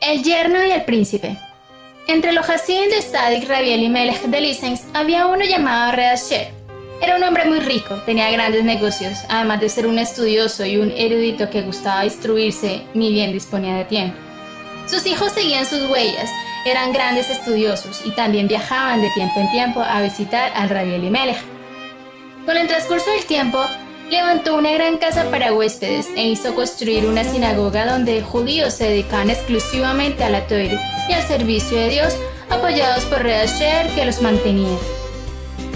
El yerno y el príncipe. Entre los Hasidim de Tzadik Rabbi Elimelech de Lizensk había uno llamado Reasher. Era un hombre muy rico, tenía grandes negocios, además de ser un estudioso y un erudito que gustaba instruirse, ni bien disponía de tiempo. Sus hijos seguían sus huellas, eran grandes estudiosos y también viajaban de tiempo en tiempo a visitar al Rabbi Elimelech. Con el transcurso del tiempo, levantó una gran casa para huéspedes e hizo construir una sinagoga donde judíos se dedicaban exclusivamente a la Torá y al servicio de Dios, apoyados por Reasher, que los mantenía.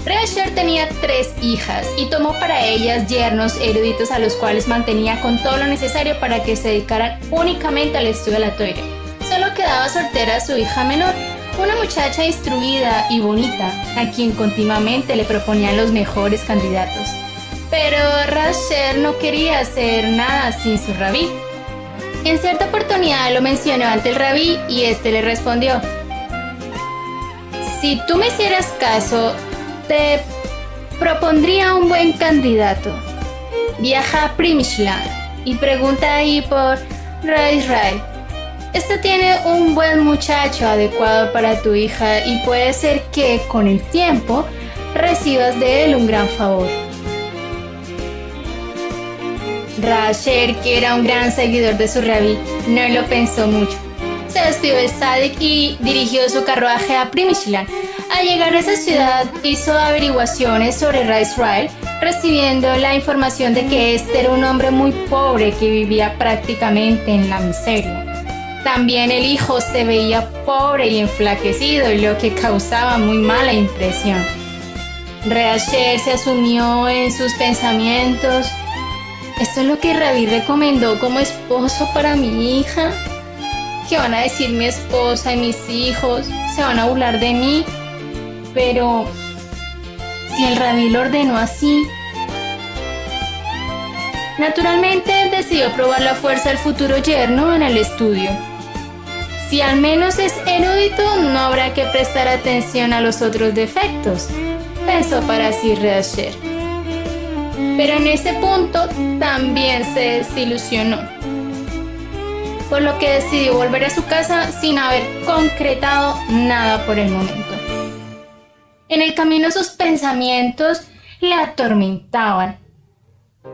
Reasher tenía 3 hijas y tomó para ellas yernos eruditos a los cuales mantenía con todo lo necesario para que se dedicaran únicamente al estudio de la Torá. Solo quedaba soltera su hija menor, una muchacha instruida y bonita, a quien continuamente le proponían los mejores candidatos. Pero Reasher no quería hacer nada sin su rabí. En cierta oportunidad lo mencionó ante el rabí y este le respondió: si tú me hicieras caso, te propondría un buen candidato. Viaja a Primishlan y pregunta ahí por Rabbi Israel. Este tiene un buen muchacho adecuado para tu hija y puede ser que con el tiempo recibas de él un gran favor. Reasher, que era un gran seguidor de su rabí, no lo pensó mucho. Se despidió del Tzadik y dirigió su carruaje a Primishlan. Al llegar a esa ciudad, hizo averiguaciones sobre Rabbi Israel, recibiendo la información de que este era un hombre muy pobre que vivía prácticamente en la miseria. También el hijo se veía pobre y enflaquecido, lo que causaba muy mala impresión. Reasher se asumió en sus pensamientos: ¿esto es lo que Rabí recomendó como esposo para mi hija? ¿Qué van a decir mi esposa y mis hijos? ¿Se van a burlar de mí? Pero si el Rabí lo ordenó así. Naturalmente decidió probar la fuerza del futuro yerno en el estudio. Si al menos es erudito, no habrá que prestar atención a los otros defectos, pensó para sí Reasher. Pero en ese punto también se desilusionó, por lo que decidió volver a su casa sin haber concretado nada por el momento. En el camino sus pensamientos le atormentaban.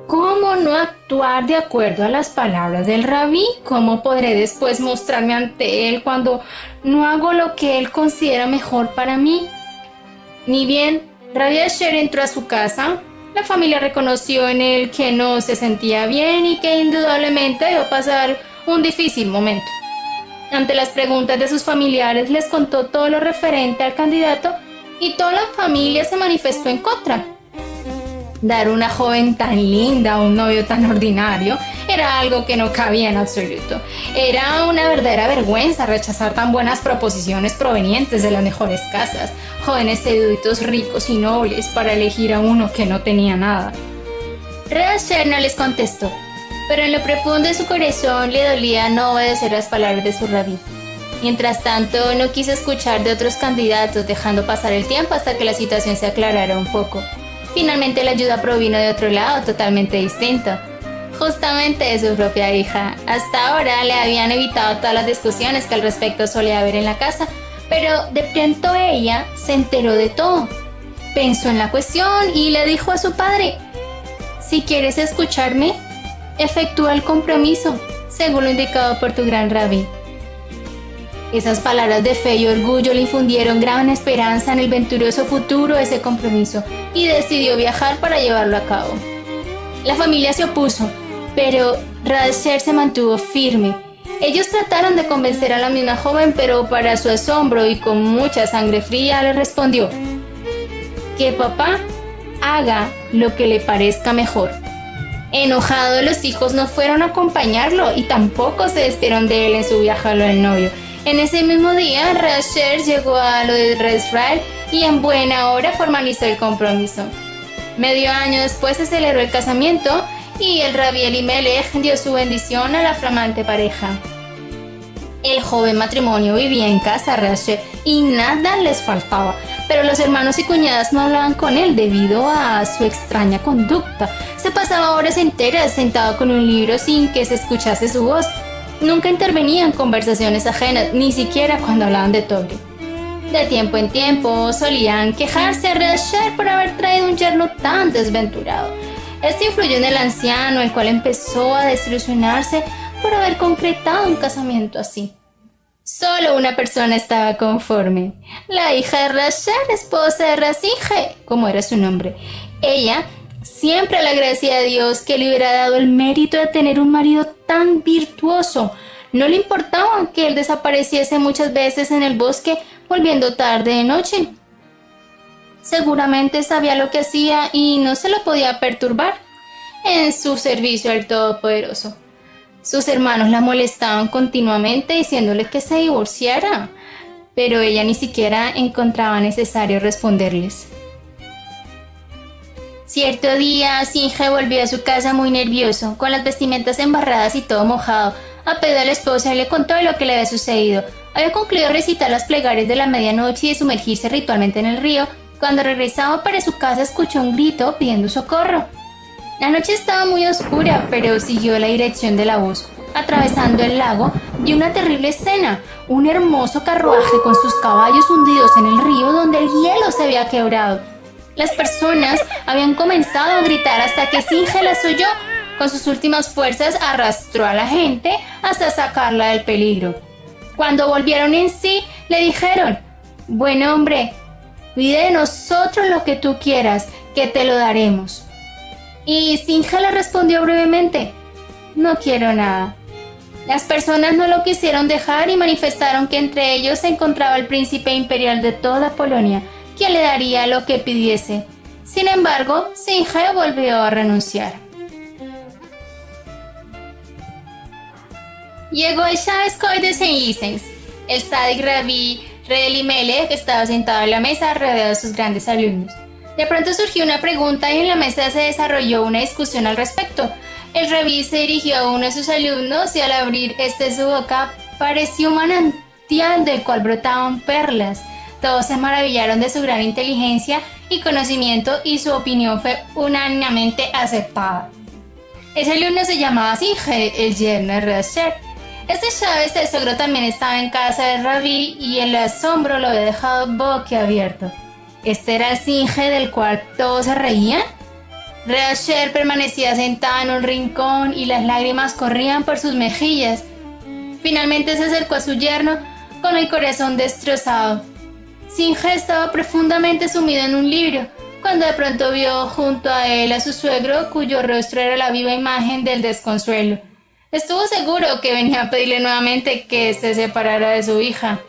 ¿Cómo no actuar de acuerdo a las palabras del rabí? ¿Cómo podré después mostrarme ante él cuando no hago lo que él considera mejor para mí? Ni bien Rabbi Asher entró a su casa, la familia reconoció en él que no se sentía bien y que indudablemente iba a pasar un difícil momento. Ante las preguntas de sus familiares, les contó todo lo referente al candidato y toda la familia se manifestó en contra. Dar una joven tan linda a un novio tan ordinario era algo que no cabía en absoluto. Era una verdadera vergüenza rechazar tan buenas proposiciones provenientes de las mejores casas, jóvenes eruditos ricos y nobles, para elegir a uno que no tenía nada. Reasher no les contestó, pero en lo profundo de su corazón le dolía no obedecer las palabras de su rabí. Mientras tanto, no quiso escuchar de otros candidatos, dejando pasar el tiempo hasta que la situación se aclarara un poco. Finalmente la ayuda provino de otro lado totalmente distinto, justamente de su propia hija. Hasta ahora le habían evitado todas las discusiones que al respecto solía haber en la casa, pero de pronto ella se enteró de todo. Pensó en la cuestión y le dijo a su padre: si quieres escucharme, efectúa el compromiso, según lo indicado por tu gran rabí. Esas palabras de fe y orgullo le infundieron gran esperanza en el venturoso futuro de ese compromiso y decidió viajar para llevarlo a cabo. La familia se opuso, pero Reasher se mantuvo firme. Ellos trataron de convencer a la misma joven, pero para su asombro y con mucha sangre fría le respondió: que papá haga lo que le parezca mejor. Enojados, los hijos no fueron a acompañarlo y tampoco se despidieron de él en su viaje a lo del novio. En ese mismo día, Reasher llegó a lo de Rabbi Israel y en buena hora formalizó el compromiso. Medio año después se celebró el casamiento y el Rabbi Elimelech dio su bendición a la flamante pareja. El joven matrimonio vivía en casa de Reasher y nada les faltaba, pero los hermanos y cuñadas no hablaban con él debido a su extraña conducta. Se pasaba horas enteras sentado con un libro sin que se escuchase su voz. Nunca intervenía en conversaciones ajenas, ni siquiera cuando hablaban de Togri. De tiempo en tiempo solían quejarse a Reasher por haber traído un yerno tan desventurado. Esto influyó en el anciano, el cual empezó a desilusionarse por haber concretado un casamiento así. Solo una persona estaba conforme: la hija de Reasher, esposa de Rasinje, como era su nombre. Ella siempre le agradecía a Dios que le hubiera dado el mérito de tener un marido tan virtuoso. No le importaba que él desapareciese muchas veces en el bosque, volviendo tarde de noche. Seguramente sabía lo que hacía y no se lo podía perturbar en su servicio al Todopoderoso. Sus hermanos la molestaban continuamente diciéndole que se divorciara, pero ella ni siquiera encontraba necesario responderles. Cierto día, Singe volvió a su casa muy nervioso, con las vestimentas embarradas y todo mojado. Apeló a la esposa y le contó lo que le había sucedido. Había concluido recitar las plegarias de la medianoche y de sumergirse ritualmente en el río. Cuando regresaba para su casa, escuchó un grito pidiendo socorro. La noche estaba muy oscura, pero siguió la dirección de la voz. Atravesando el lago, vio una terrible escena: un hermoso carruaje con sus caballos hundidos en el río donde el hielo se había quebrado. Las personas habían comenzado a gritar hasta que Singe las oyó. Con sus últimas fuerzas arrastró a la gente hasta sacarla del peligro. Cuando volvieron en sí, le dijeron: «Buen hombre, pide de nosotros lo que tú quieras, que te lo daremos». Y Singe le respondió brevemente: «No quiero nada». Las personas no lo quisieron dejar y manifestaron que entre ellos se encontraba el príncipe imperial de toda Polonia, quien le daría lo que pidiese. Sin embargo, Singe volvió a renunciar. Llegó el Shabbos de Saint Lisens. El Tzadik Rabbi Elimelech estaba sentado en la mesa rodeado de sus grandes alumnos. De pronto surgió una pregunta y en la mesa se desarrolló una discusión al respecto. El rabí se dirigió a uno de sus alumnos y al abrir su boca pareció un manantial del cual brotaban perlas. Todos se maravillaron de su gran inteligencia y conocimiento y su opinión fue unánimemente aceptada. Ese alumno se llamaba Singe, el yerno de Reasher. Este Shabbos el suegro también estaba en casa del rabí y el asombro lo había dejado boquiabierto. ¿Este era el Singe del cual todos se reían? Reasher permanecía sentada en un rincón y las lágrimas corrían por sus mejillas. Finalmente se acercó a su yerno con el corazón destrozado. Singe estaba profundamente sumido en un libro, cuando de pronto vio junto a él a su suegro, cuyo rostro era la viva imagen del desconsuelo. Estuvo seguro que venía a pedirle nuevamente que se separara de su hija.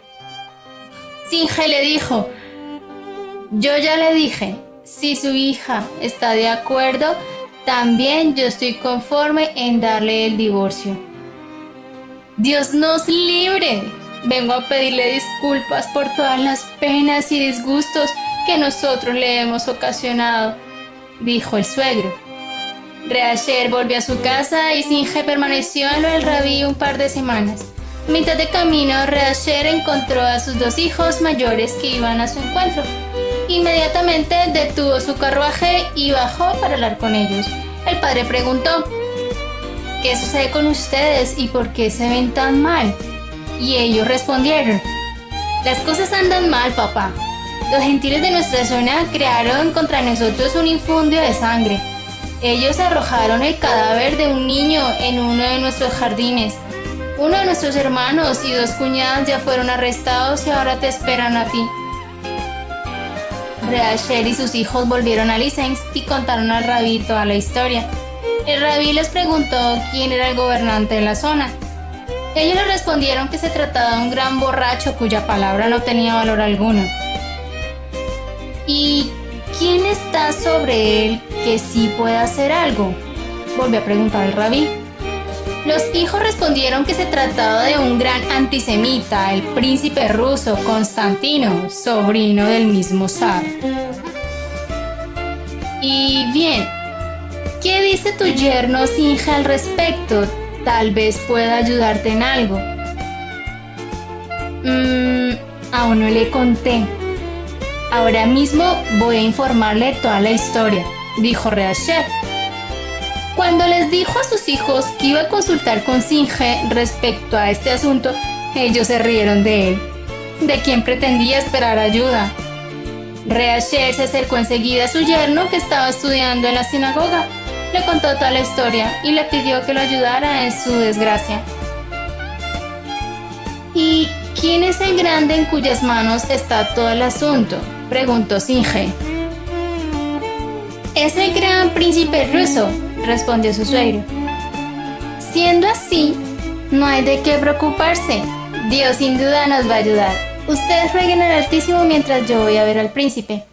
Singe le dijo: «Yo ya le dije, si su hija está de acuerdo, también yo estoy conforme en darle el divorcio». «Dios nos libre. Vengo a pedirle disculpas por todas las penas y disgustos que nosotros le hemos ocasionado», dijo el suegro. Reasher volvió a su casa y Singe permaneció en lo del rabí un par de semanas. A mitad de camino, Reasher encontró a sus dos hijos mayores que iban a su encuentro. Inmediatamente detuvo su carruaje y bajó para hablar con ellos. El padre preguntó: «¿Qué sucede con ustedes y por qué se ven tan mal?». Y ellos respondieron: «Las cosas andan mal, papá. Los gentiles de nuestra zona crearon contra nosotros un infundio de sangre. Ellos arrojaron el cadáver de un niño en uno de nuestros jardines. Uno de nuestros hermanos y dos cuñadas ya fueron arrestados y ahora te esperan a ti». Reasher y sus hijos volvieron a Lisens y contaron al rabí toda la historia. El rabí les preguntó quién era el gobernante de la zona. Ellos le respondieron que se trataba de un gran borracho cuya palabra no tenía valor alguno. «¿Y quién está sobre él que sí pueda hacer algo?», volvió a preguntar el rabí. Los hijos respondieron que se trataba de un gran antisemita, el príncipe ruso Constantino, sobrino del mismo zar. «Y bien, ¿qué dice tu yerno Singe al respecto? Tal vez pueda ayudarte en algo». Aún no le conté. Ahora mismo voy a informarle toda la historia», dijo Reasher. Cuando les dijo a sus hijos que iba a consultar con Singe respecto a este asunto, ellos se rieron de él. ¿De quién pretendía esperar ayuda? Reasher se acercó enseguida a su yerno que estaba estudiando en la sinagoga. Le contó toda la historia y le pidió que lo ayudara en su desgracia. ¿Y quién es el grande en cuyas manos está todo el asunto?, preguntó Singe. Es el gran príncipe ruso, respondió su suegro. Siendo así, no hay de qué preocuparse. Dios sin duda nos va a ayudar. Ustedes rueguen al Altísimo mientras yo voy a ver al príncipe.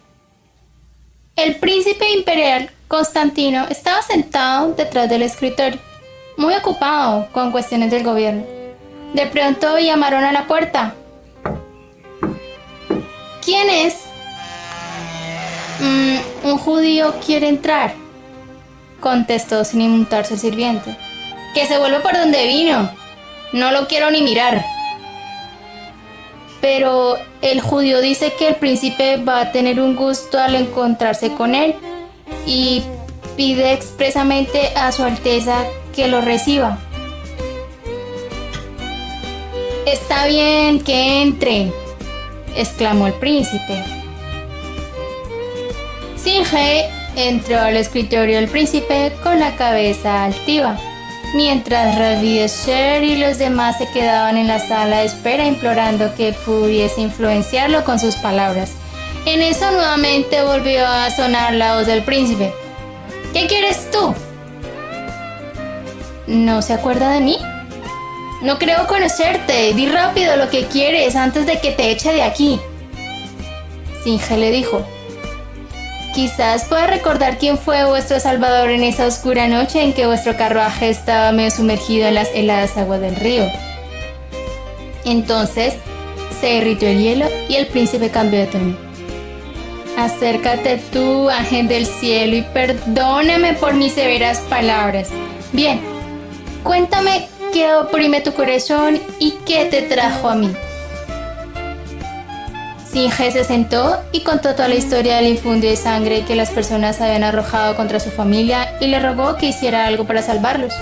El príncipe imperial Constantino estaba sentado detrás del escritorio, muy ocupado con cuestiones del gobierno. De pronto llamaron a la puerta. ¿Quién es? Un judío quiere entrar, contestó sin inmutarse el sirviente. Que se vuelva por donde vino. No lo quiero ni mirar. Pero el judío dice que el príncipe va a tener un gusto al encontrarse con él y pide expresamente a su Alteza que lo reciba. Está bien, que entre, exclamó el príncipe. Singe entró al escritorio del príncipe con la cabeza altiva, mientras Rabbi Esher y los demás se quedaban en la sala de espera implorando que pudiese influenciarlo con sus palabras. En eso nuevamente volvió a sonar la voz del príncipe. ¿Qué quieres tú? ¿No se acuerda de mí? No creo conocerte. Di rápido lo que quieres antes de que te eche de aquí. Singe le dijo. Quizás pueda recordar quién fue vuestro salvador en esa oscura noche en que vuestro carruaje estaba medio sumergido en las heladas aguas del río. Entonces se derritió el hielo y el príncipe cambió de tono. Acércate tú, ángel del cielo, y perdóname por mis severas palabras. Bien, cuéntame qué oprime tu corazón y qué te trajo a mí. Singe se sentó y contó toda la historia del infundio de sangre que las personas habían arrojado contra su familia y le rogó que hiciera algo para salvarlos.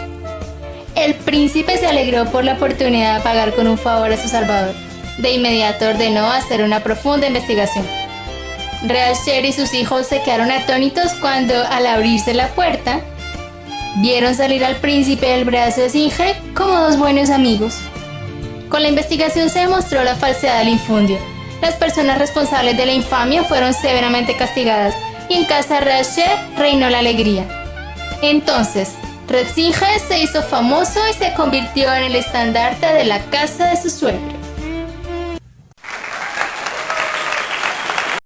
El príncipe se alegró por la oportunidad de pagar con un favor a su salvador. De inmediato ordenó hacer una profunda investigación. Reasher y sus hijos se quedaron atónitos cuando, al abrirse la puerta, vieron salir al príncipe del brazo de Singe como dos buenos amigos. Con la investigación se demostró la falsedad del infundio. Las personas responsables de la infamia fueron severamente castigadas y en casa de Reasher reinó la alegría. Entonces, Reb Singe se hizo famoso y se convirtió en el estandarte de la casa de su suegro.